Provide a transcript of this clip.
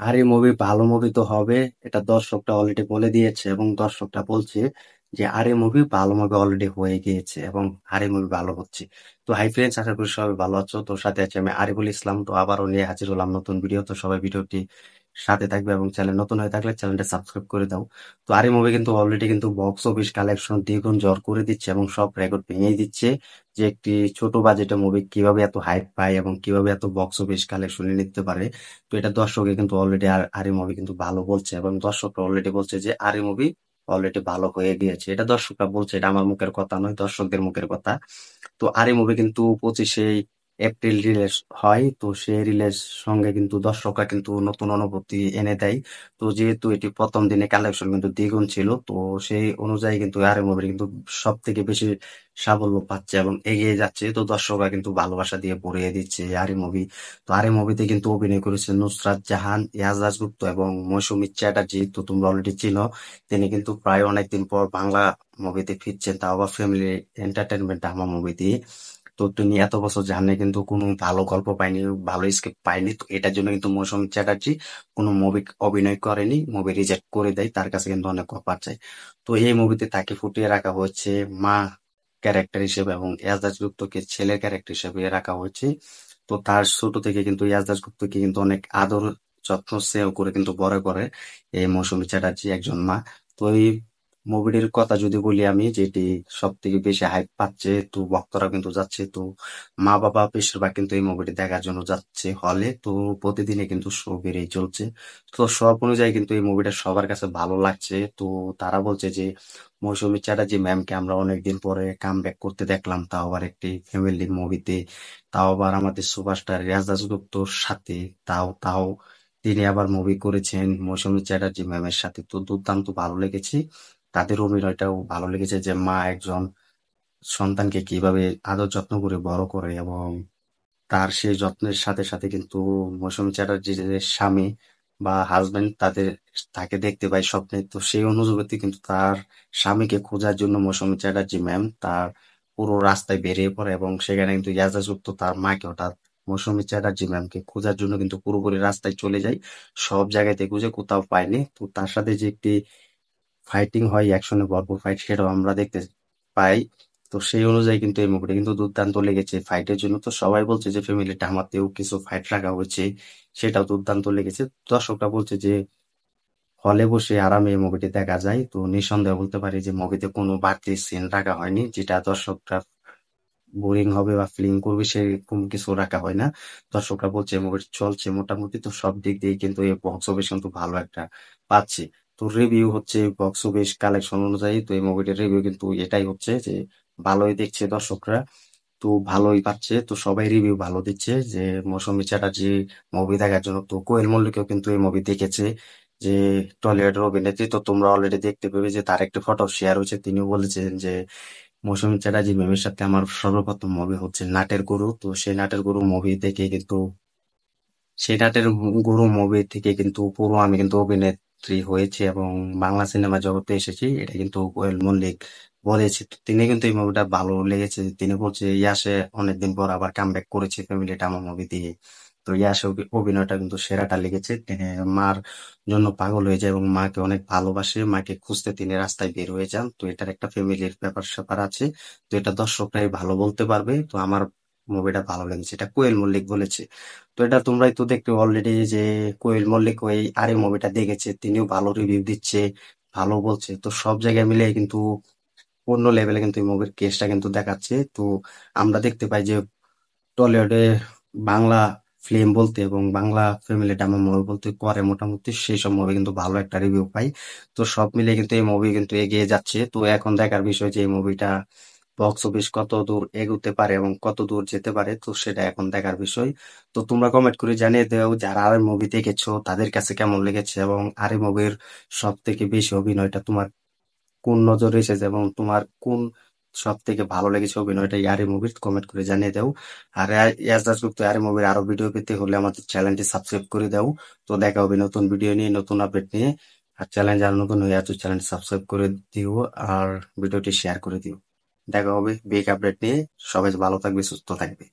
আর এই মুভি ভালো মুভি তো হবে, এটা দর্শকটা অলরেডি বলে দিয়েছে এবং দর্শকটা বলছে যে আর এই মুভি ভালো মুভি অলরেডি হয়ে গিয়েছে এবং আর এই মুভি ভালো হচ্ছে। তো হাই ফ্রেন্ডস, আশা করি সবাই ভালো আছো। তোর সাথে আছে আমি আরিফুল ইসলাম। তো আবারও নিয়ে হাজির হলাম নতুন ভিডিও। তো সবাই ভিডিওটি সাথে থাকবে এবং চ্যানেল নতুন হয়ে থাকলে চ্যানেলটা সাবস্ক্রাইব করে দাও। তো আর এই মুভি কিন্তু অলরেডি কিন্তু বক্স অফিস কালেকশন দ্বিগুণ জ্বর করে দিচ্ছে এবং সব রেকর্ড ভেঙে দিচ্ছে। যে একটি ছোট বাজেটের মুভি কিভাবে এত হাইপ পায় এবং কিভাবে এত বক্স অফিস কালেকশন নিতে পারে। তো এটা দর্শকে কিন্তু অলরেডি আরি মুভি কিন্তু ভালো বলছে এবং দর্শকরা অলরেডি বলছে যে আরি মুভি অলরেডি ভালো হয়ে গিয়েছে। এটা দর্শকরা বলছে, এটা আমার মুখের কথা নয়, দর্শকদের মুখের কথা। তো আরি মুভি কিন্তু 25শে এপ্রিল রিলিজ হয়। তো সেই রিলিজ সঙ্গে কিন্তু দর্শকরা কিন্তু নতুন অনুভূতি এনে দেয়। তো যেহেতু এটি প্রথম দিনে কালেকশন কিন্তু দ্বিগুণ ছিল, তো সেই অনুযায়ী কিন্তু আরি মুভি কিন্তু সব থেকে বেশি সাফল্য পাচ্ছে এবং এগিয়ে যাচ্ছে। তো দর্শকরা কিন্তু ভালোবাসা দিয়ে ভরিয়ে দিচ্ছে এই আরি মুভি। তো আর এই মুভিতে কিন্তু অভিনয় করেছেন নুসরাত জাহান, এজাজ গুপ্ত এবং মৌসুমী চ্যাটার্জি। তো তোমরা অলরেডি চিনো, তিনি কিন্তু প্রায় অনেকদিন পর বাংলা মুভিতে ফিরছেন, তাও আবার ফ্যামিলি এন্টারটেনমেন্ট আমার মুভি দিয়ে। তো তিনি এত বছর জার্নি কিন্তু কোনো ভালো গল্প পাইনি, ভালো স্ক্রিপ্ট পাইনি। তো এটার জন্য কিন্তু মৌসুমী চ্যাটার্জি কোনো মুভি অভিনয় করেনি, মুভি রিজেক্ট করে দেয়, তার কাছে কিন্তু অনেক অফার চাই। তো এই মুভিতে তাকে ফুটিয়ে রাখা হচ্ছে মা ক্যারেক্টার হিসেবে এবং এজাজ গুপ্তকে ছেলের ক্যারেক্টার হিসেবে রাখা হয়েছে। তো তার ছোট থেকে কিন্তু ইয়াস দাশগুপ্তকে কিন্তু অনেক আদর যত্ন স্নেহ করে কিন্তু বড় করে এই মৌসুমী চ্যাটার্জি একজন মা। তো এই মুভিটির কথা যদি বলি আমি, যেটি সব থেকে বেশি হাইপ পাচ্ছে, তো ভক্তরা কিন্তু যাচ্ছে। তো মা বাবা বেশিরভাগ কিন্তু এই মুভিটি দেখার জন্য যাচ্ছে হলে। তো প্রতিদিনে কিন্তু শো বেড়েই চলছে। তো সব অনুযায়ী কিন্তু এই মুভিটা সবার কাছে ভালো লাগছে। তো তারা বলছে যে মৌসুমী চ্যাটার্জি ম্যামকে আমরা অনেকদিন পরে কাম ব্যাক করতে দেখলাম, তাও আবার একটি ফ্যামিলি মুভিতে, তাও আবার আমাদের সুপারস্টার রিয়াজ দাশগুপ্তর সাথে। তাও তাও তিনি আবার মুভি করেছেন মৌসুমী চ্যাটার্জি ম্যামের সাথে। তো দুর্দান্ত ভালো লেগেছে, তাদের অভিনয়টাও ভালো লেগেছে যে মা একজন সন্তানকে কিভাবে আদর যত্ন করে বড় করে এবং তার সেই যত্নের সাথে সাথে কিন্তু মৌসুমী চ্যাটার্জির যে স্বামী বা হাজবেন্ড, তাকে দেখতে পাই স্বপ্নে। তো সেই অনুভূতি কিন্তু তার স্বামীকে খোঁজার জন্য মৌসুমী চ্যাটার্জি ম্যাম তার পুরো রাস্তায় বেরিয়ে পড়ে এবং সেখানে কিন্তু ইয়াজাজুক্ত তার মাকে হঠাৎ মৌসুমী চ্যাটার্জি ম্যামকে খোঁজার জন্য কিন্তু পুরোপুরি রাস্তায় চলে যায়। সব জায়গাতে খুঁজে কোথাও পায়নি। তো তার সাথে যে একটি ফাইটিং হয়, অ্যাকশনে ভরপুর ফাইট, সেটাও আমরা দেখতে পাই। তো সেই অনুযায়ী কিন্তু এই মুভিটা কিন্তু দুর্দান্ত লেগেছে ফাইটের জন্য। তো সবাই বলছে যে ফ্যামিলি ড্রামাতেও কিছু ফাইট রাখা হয়েছে, সেটাও দুর্দান্ত লেগেছে। দর্শকরা বলছে যে হলে বসে আরামে এই মুভিটি দেখা যায়। তো নিঃসন্দেহে বলতে পারি যে মুভিতে কোনো বাড়তি সিন রাখা হয়নি যেটা দর্শকরা বোরিং হবে বা ফিলিং করবে, সেরকম কিছু রাখা হয় না। দর্শকরা বলছে মুভিটি চলছে মোটামুটি। তো সব দিক দিয়ে কিন্তু এই বক্স অফিস কিন্তু ভালো একটা পাচ্ছে। তো রিভিউ হচ্ছে বক্স অফিস কালেকশন অনুযায়ী, তো এই মুভিটির রিভিউ কিন্তু এটাই হচ্ছে যে ভালোই দেখছে দর্শকরা, তো ভালোই পাচ্ছে। তো সবাই রিভিউ ভালো দিচ্ছে যে মৌসুমী চ্যাটার্জি মুভি দেখার জন্য। তো কোয়েল মল্লিকও কিন্তু এই মুভি দেখেছে, যে টলিউডের অভিনেত্রী। তো তোমরা অলরেডি দেখতে পেবে যে তার একটি ফটো শেয়ার হয়েছে, তিনিও বলেছেন যে মৌসুমী চ্যাটার্জি ম্যামের সাথে আমার সর্বপ্রথম মুভি হচ্ছে নাটের গুরু। তো সেই নাটের গুরু মুভি দেখে কিন্তু সেই নাটের গুরু মুভি থেকে কিন্তু পুরো আমি কিন্তু অভিনেত্রী হয়েছি এবং বাংলা সিনেমা জগতে এসেছি, এটা কিন্তু কোয়েল মল্লিক বলেছে। তো তিনি কিন্তু এই মুভিটা ভালো লেগেছে, তিনি বলছে ইয়াসে অনেকদিন পর আবার কামব্যাক করেছে ফ্যামিলি ড্রামা মুভি দিয়ে। তো ইয়াসে অভিনয়টা কিন্তু সেরাটা লেগেছে। তিনি মার জন্য পাগল হয়ে যায় এবং মাকে অনেক ভালোবাসে, মাকে খুঁজতে তিনি রাস্তায় বের হয়ে যান। তো এটার একটা ফ্যামিলির ব্যাপার স্যাপার আছে। তো এটা দর্শকরাই ভালো বলতে পারবে। তো আমার মুভিটা ভালো লেগেছে, এটা কোয়েল মল্লিক বলেছে। তো এটা তোমরাই তো দেখতে অলরেডি যে কোয়েল মল্লিক ওই আরে মুভিটা দেখেছে, তিনিও ভালো রিভিউ দিচ্ছে, ভালো বলছে। তো সব জায়গায় মিলে কিন্তু অন্য লেভেলে কিন্তু এই মুভির কেসটা কিন্তু দেখাচ্ছে। তো আমরা দেখতে পাই যে টলিউডে বাংলা ফিল্ম বলতে এবং বাংলা ফ্যামিলি ড্রামা মুভি বলতে করে মোটামুটি সেই সব মুভি কিন্তু ভালো একটা রিভিউ পাই। তো সব মিলে কিন্তু এই মুভি কিন্তু এগিয়ে যাচ্ছে। তো এখন দেখার বিষয় যে এই মুভিটা বক্স অফিস কত দূর এগোতে পারে এবং কত দূর যেতে পারে, তো সেটা এখন দেখার বিষয়। তো তোমরা কমেন্ট করে জানিয়ে দাও যারা আর মুভি দেখেছো তাদের কাছে কেমন লেগেছে এবং আর মুভির সব থেকে বেশি অভিনয়টা তোমার কোন নজরে এসেছে এবং তোমার কোন সব থেকে ভালো লেগেছে অভিনয়টা ইয়ারি মুভির, কমেন্ট করে জানিয়ে দাও। আর ইয়াস দাশগুপ্ত ইয়ারি মুভির আরো ভিডিও পেতে হলে আমাদের চ্যানেলটি সাবস্ক্রাইব করে দাও। তো দেখা হবে নতুন ভিডিও নিয়ে, নতুন আপডেট নিয়ে। আর চ্যানেল যারা নতুন হয়ে আছো চ্যানেলটি সাবস্ক্রাইব করে দিও আর ভিডিওটি শেয়ার করে দিও। দেখা হবে বিগ আপডেট নিয়ে। সবাই ভালো থাকবে, সুস্থ থাকবে।